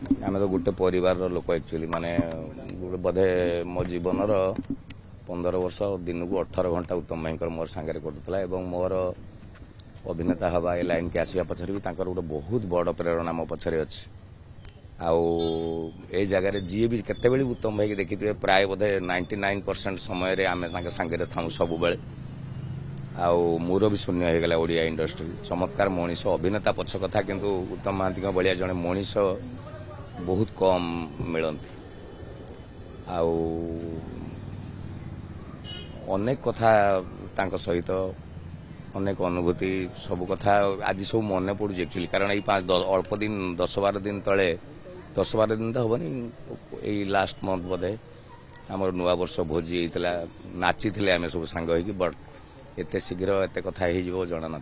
आम तो गोटे परिवार लोक एक्चुअली माने बोधे मो जीवनर 15 वर्ष दिन को 18 घंटा उत्तम भाई मोर सांगे कटुला मोर अभिनेता हवा ए लाइन के आसवा पछरे भी गोटे बहुत बड़ प्रेरणा मो पछरे अच्छी ए जगार जी भी केते उत्तम भाई देखी थे प्राय बोधे 99% समय आम सांगे था सब बेले मूर भी शून्य हो गला ओडिया इंडस्ट्री चमत्कार मनीष अभिनेता पछ कथा किंतु उत्तम महांती भाया जड़े मनीष बहुत कम मिलती अनेक कथा तांको सहित अनेक अनुभूति सब कथा आज सब मन पड़ू एक्चुअली कारण ये अल्प दिन 10-12 दिन तले 10-12 दिन तो हेनी यही लास्ट मंथ बोधे आम नुआ वर्ष भोजी होता नाची आम सब सांग बट एत शीघ्र एत कथा हो जना ना।